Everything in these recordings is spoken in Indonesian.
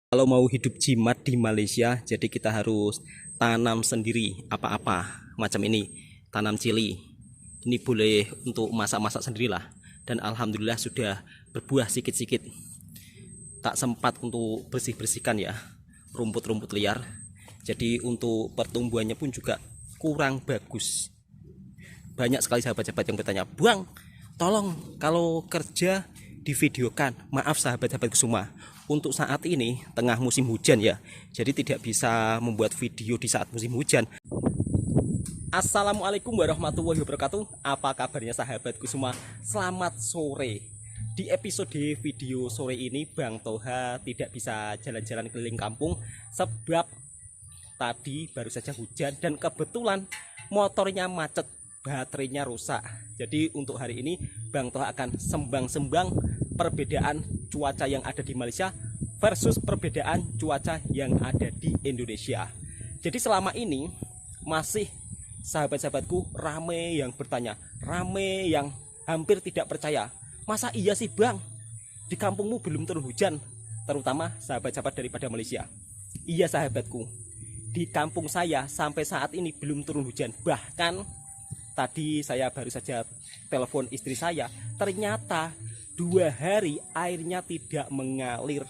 Kalau mau hidup jimat di Malaysia, jadi kita harus tanam sendiri apa-apa macam ini. Tanam cili. Ini boleh untuk masak-masak sendirilah. Dan alhamdulillah sudah berbuah sikit-sikit. Tak sempat untuk bersih-bersihkan ya rumput-rumput liar. Jadi untuk pertumbuhannya pun juga kurang bagus. Banyak sekali sahabat-sahabat yang bertanya, "Bang, tolong kalau kerja divideokan." Maaf sahabat-sahabatku semua, untuk saat ini tengah musim hujan ya, jadi tidak bisa membuat video di saat musim hujan. Assalamualaikum warahmatullahi wabarakatuh. Apa kabarnya sahabatku semua? Selamat sore. Di episode video sore ini Bang Toha tidak bisa jalan-jalan keliling kampung sebab tadi baru saja hujan dan kebetulan motornya macet, baterainya rusak. Jadi untuk hari ini Bang Toha akan sembang-sembang perbedaan cuaca yang ada di Malaysia versus perbedaan cuaca yang ada di Indonesia. Jadi selama ini masih sahabat-sahabatku rame yang bertanya, rame yang hampir tidak percaya. Masa iya sih Bang, di kampungmu belum turun hujan? Terutama sahabat-sahabat daripada Malaysia. Iya sahabatku, di kampung saya sampai saat ini belum turun hujan. Bahkan tadi saya baru saja telepon istri saya, ternyata 2 hari airnya tidak mengalir.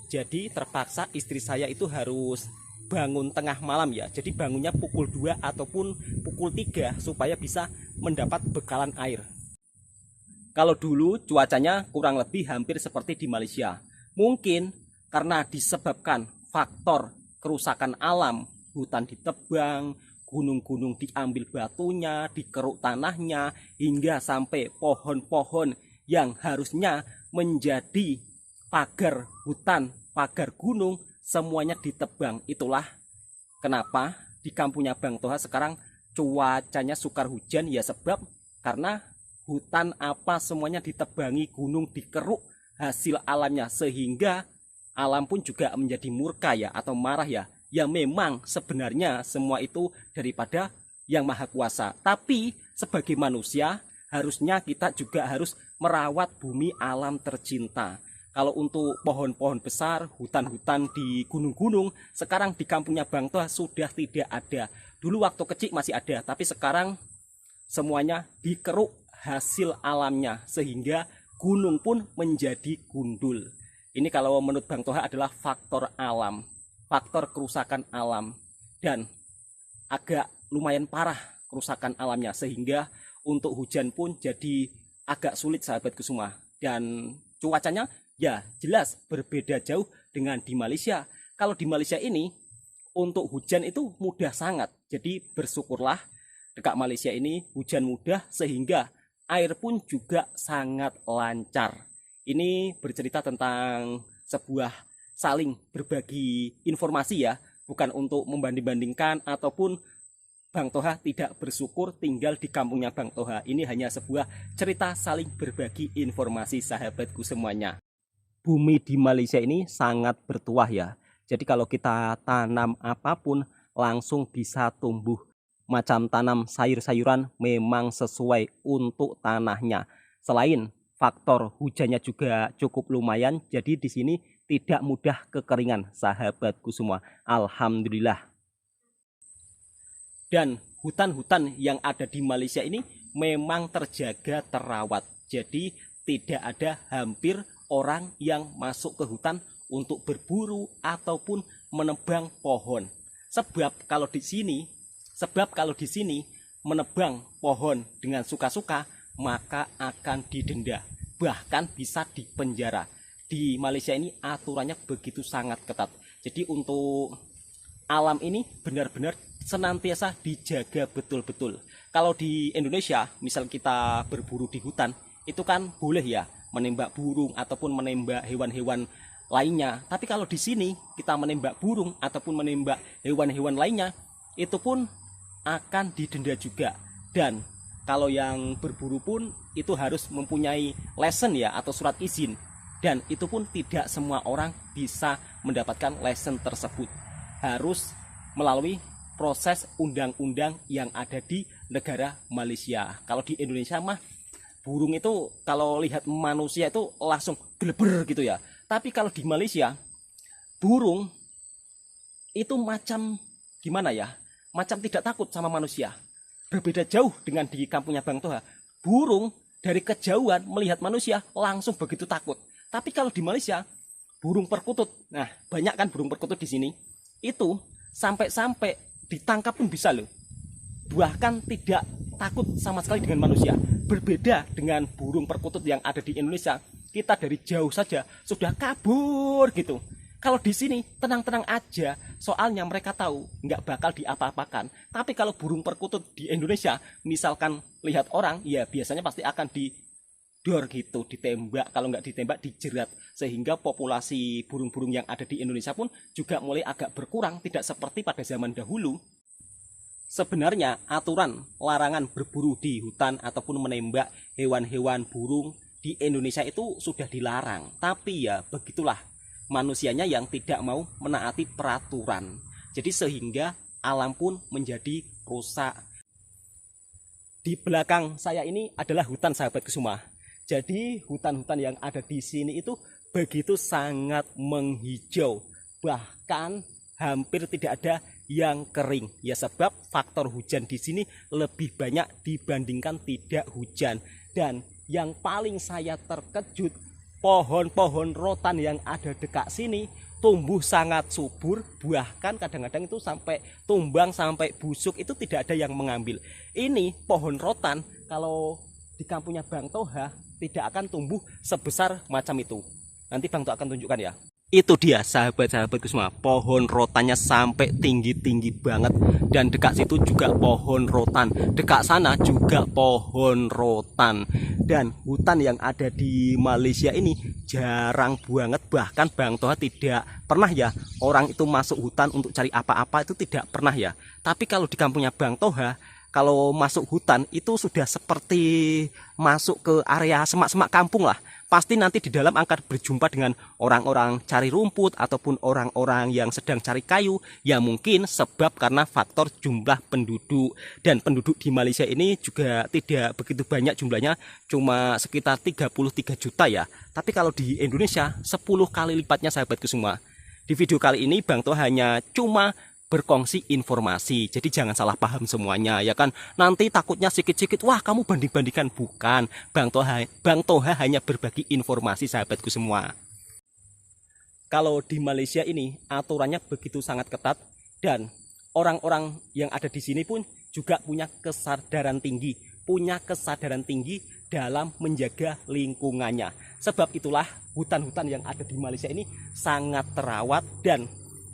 Jadi terpaksa istri saya itu harus bangun tengah malam ya. Jadi bangunnya pukul 2 ataupun pukul 3 supaya bisa mendapat bekalan air. Kalau dulu cuacanya kurang lebih hampir seperti di Malaysia. Mungkin karena disebabkan faktor kerusakan alam, hutan ditebang, gunung-gunung diambil batunya, dikeruk tanahnya, hingga sampai pohon-pohon yang harusnya menjadi pagar hutan, pagar gunung, semuanya ditebang. Itulah kenapa di kampungnya Bang Toha sekarang cuacanya sukar hujan, ya sebab karena hutan apa semuanya ditebangi, gunung dikeruk, hasil alamnya, sehingga alam pun juga menjadi murka ya atau marah ya. Ya memang sebenarnya semua itu daripada yang maha kuasa. Tapi sebagai manusia harusnya kita juga harus merawat bumi alam tercinta. Kalau untuk pohon-pohon besar, hutan-hutan di gunung-gunung, sekarang di kampungnya Bang Toha sudah tidak ada. Dulu waktu kecil masih ada, tapi sekarang semuanya dikeruk hasil alamnya, sehingga gunung pun menjadi gundul. Ini kalau menurut Bang Toha adalah faktor alam, faktor kerusakan alam, dan agak lumayan parah kerusakan alamnya, sehingga untuk hujan pun jadi agak sulit sahabatku semua. Dan cuacanya ya jelas berbeda jauh dengan di Malaysia. Kalau di Malaysia ini untuk hujan itu mudah sangat. Jadi bersyukurlah dekat Malaysia ini hujan mudah, sehingga air pun juga sangat lancar. Ini bercerita tentang sebuah saling berbagi informasi ya, bukan untuk membanding-bandingkan ataupun Bang Toha tidak bersyukur tinggal di kampungnya Bang Toha. Ini hanya sebuah cerita saling berbagi informasi sahabatku semuanya. Bumi di Malaysia ini sangat bertuah ya. Jadi kalau kita tanam apapun langsung bisa tumbuh. Macam tanam sayur-sayuran memang sesuai untuk tanahnya. Selain faktor hujannya juga cukup lumayan, jadi di sini tidak mudah kekeringan sahabatku semua. Alhamdulillah. Dan hutan-hutan yang ada di Malaysia ini memang terjaga terawat. Jadi tidak ada hampir orang yang masuk ke hutan untuk berburu ataupun menebang pohon. Sebab kalau di sini menebang pohon dengan suka-suka maka akan didenda, bahkan bisa dipenjara. Di Malaysia ini aturannya begitu sangat ketat. Jadi untuk alam ini benar-benar senantiasa dijaga betul-betul. Kalau di Indonesia, misal kita berburu di hutan, itu kan boleh ya menembak burung ataupun menembak hewan-hewan lainnya. Tapi kalau di sini kita menembak burung ataupun menembak hewan-hewan lainnya, itu pun akan didenda juga. Dan kalau yang berburu pun itu harus mempunyai lesson ya atau surat izin. Dan itu pun tidak semua orang bisa mendapatkan lesson tersebut. Harus melalui proses undang-undang yang ada di negara Malaysia. Kalau di Indonesia mah burung itu kalau lihat manusia itu langsung geleber gitu ya. Tapi kalau di Malaysia burung itu macam gimana ya? Macam tidak takut sama manusia. Berbeda jauh dengan di kampungnya Bang Toha. Burung dari kejauhan melihat manusia langsung begitu takut. Tapi kalau di Malaysia, burung perkutut. Nah, banyak kan burung perkutut di sini. Itu sampai-sampai ditangkap pun bisa loh. Bahkan tidak takut sama sekali dengan manusia. Berbeda dengan burung perkutut yang ada di Indonesia. Kita dari jauh saja sudah kabur gitu. Kalau di sini tenang-tenang aja, soalnya mereka tahu nggak bakal diapa-apakan. Tapi kalau burung perkutut di Indonesia, misalkan lihat orang, ya biasanya pasti akan didor gitu, ditembak. Kalau nggak ditembak, dijerat. Sehingga populasi burung-burung yang ada di Indonesia pun juga mulai agak berkurang, tidak seperti pada zaman dahulu. Sebenarnya aturan larangan berburu di hutan ataupun menembak hewan-hewan burung di Indonesia itu sudah dilarang. Tapi ya begitulah, manusianya yang tidak mau menaati peraturan. Jadi sehingga alam pun menjadi rusak. Di belakang saya ini adalah hutan sahabatku semua. Jadi hutan-hutan yang ada di sini itu begitu sangat menghijau. Bahkan hampir tidak ada yang kering. Ya sebab faktor hujan di sini lebih banyak dibandingkan tidak hujan. Dan yang paling saya terkejut, pohon-pohon rotan yang ada dekat sini tumbuh sangat subur, bahkan kadang-kadang itu sampai tumbang, sampai busuk, itu tidak ada yang mengambil. Ini pohon rotan kalau di kampungnya Bang Toha tidak akan tumbuh sebesar macam itu. Nanti Bang Toha akan tunjukkan ya. Itu dia sahabat-sahabatku semua, pohon rotannya sampai tinggi-tinggi banget. Dan dekat situ juga pohon rotan, dekat sana juga pohon rotan. Dan hutan yang ada di Malaysia ini jarang banget. Bahkan Bang Toha tidak pernah ya orang itu masuk hutan untuk cari apa-apa, itu tidak pernah ya. Tapi kalau di kampungnya Bang Toha, kalau masuk hutan itu sudah seperti masuk ke area semak-semak kampung lah. Pasti nanti di dalam akan berjumpa dengan orang-orang cari rumput ataupun orang-orang yang sedang cari kayu. Ya mungkin sebab karena faktor jumlah penduduk. Dan penduduk di Malaysia ini juga tidak begitu banyak jumlahnya, cuma sekitar 33 juta ya. Tapi kalau di Indonesia 10 kali lipatnya sahabatku semua. Di video kali ini Bang Toha hanya cuma berkongsi informasi, jadi jangan salah paham semuanya ya kan. Nanti takutnya sikit-sikit wah kamu banding-bandingkan. Bukan, Bang Toha hanya berbagi informasi sahabatku semua. Kalau di Malaysia ini aturannya begitu sangat ketat, dan orang-orang yang ada di sini pun juga punya kesadaran tinggi dalam menjaga lingkungannya. Sebab itulah hutan-hutan yang ada di Malaysia ini sangat terawat dan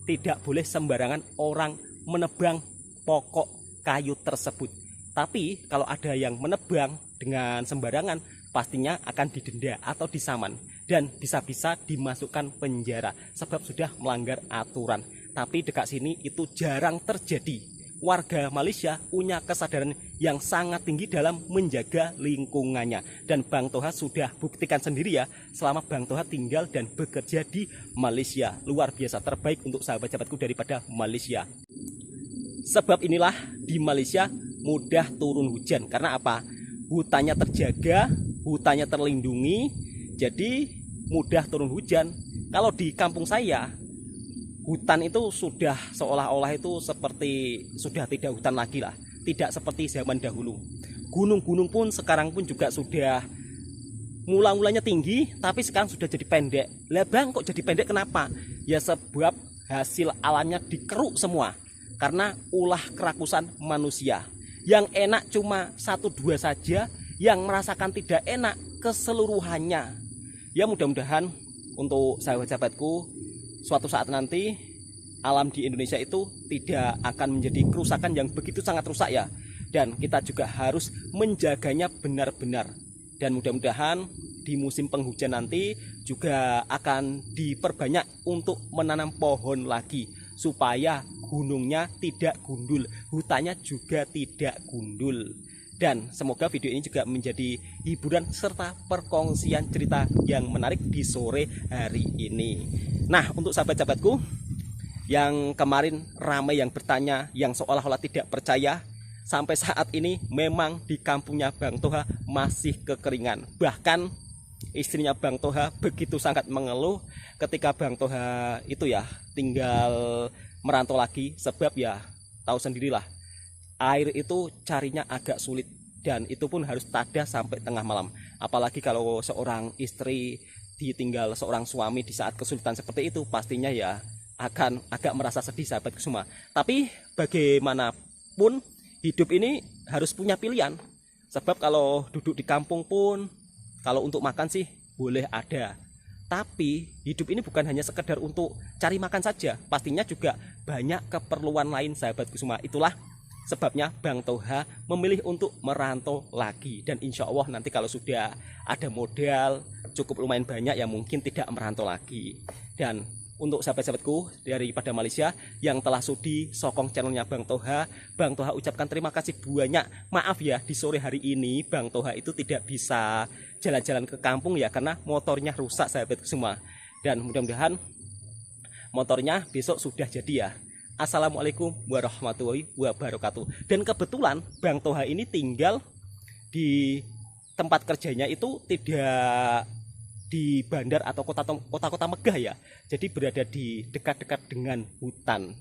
tidak boleh sembarangan orang menebang pokok kayu tersebut. Tapi kalau ada yang menebang dengan sembarangan, pastinya akan didenda atau disaman. Dan bisa-bisa dimasukkan penjara sebab sudah melanggar aturan. Tapi dekat sini itu jarang terjadi. Warga Malaysia punya kesadaran yang sangat tinggi dalam menjaga lingkungannya. Dan Bang Toha sudah buktikan sendiri ya, selama Bang Toha tinggal dan bekerja di Malaysia. Luar biasa, terbaik untuk sahabat-sahabatku daripada Malaysia. Sebab inilah di Malaysia mudah turun hujan. Karena apa? Hutannya terjaga, hutannya terlindungi, jadi mudah turun hujan. Kalau di kampung saya, hutan itu sudah seolah-olah itu seperti sudah tidak hutan lagi lah. Tidak seperti zaman dahulu. Gunung-gunung pun sekarang pun juga sudah mula-mulanya tinggi, tapi sekarang sudah jadi pendek. Lah Bang, kok jadi pendek kenapa? Ya sebab hasil alamnya dikeruk semua. Karena ulah kerakusan manusia. Yang enak cuma 1-2 saja, yang merasakan tidak enak keseluruhannya. Ya mudah-mudahan untuk sahabat-sahabatku, suatu saat nanti alam di Indonesia itu tidak akan menjadi kerusakan yang begitu sangat rusak ya. Dan kita juga harus menjaganya benar-benar. Dan mudah-mudahan di musim penghujan nanti juga akan diperbanyak untuk menanam pohon lagi. Supaya gunungnya tidak gundul, hutannya juga tidak gundul. Dan semoga video ini juga menjadi hiburan serta perkongsian cerita yang menarik di sore hari ini. Nah, untuk sahabat-sahabatku yang kemarin ramai yang bertanya, yang seolah-olah tidak percaya, sampai saat ini memang di kampungnya Bang Toha masih kekeringan. Bahkan istrinya Bang Toha begitu sangat mengeluh ketika Bang Toha itu ya tinggal merantau lagi, sebab ya tahu sendirilah air itu carinya agak sulit dan itu pun harus tada sampai tengah malam. Apalagi kalau seorang istri ditinggal seorang suami di saat kesulitan seperti itu, pastinya ya akan agak merasa sedih sahabatku semua. Tapi bagaimanapun hidup ini harus punya pilihan. Sebab kalau duduk di kampung pun kalau untuk makan sih boleh ada. Tapi hidup ini bukan hanya sekedar untuk cari makan saja, pastinya juga banyak keperluan lain sahabatku semua. Itulah sebabnya Bang Toha memilih untuk merantau lagi. Dan insya Allah nanti kalau sudah ada modal cukup lumayan banyak ya mungkin tidak merantau lagi. Dan untuk sahabat-sahabatku daripada Malaysia yang telah sudi sokong channelnya Bang Toha ucapkan terima kasih banyak. Maaf ya di sore hari ini Bang Toha itu tidak bisa jalan-jalan ke kampung ya karena motornya rusak sahabatku semua. Dan mudah-mudahan motornya besok sudah jadi ya. Assalamualaikum warahmatullahi wabarakatuh. Dan kebetulan Bang Toha ini tinggal di tempat kerjanya itu tidak di bandar atau kota-kota megah ya. Jadi berada di dekat-dekat dengan hutan.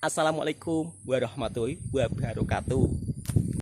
Assalamualaikum warahmatullahi wabarakatuh.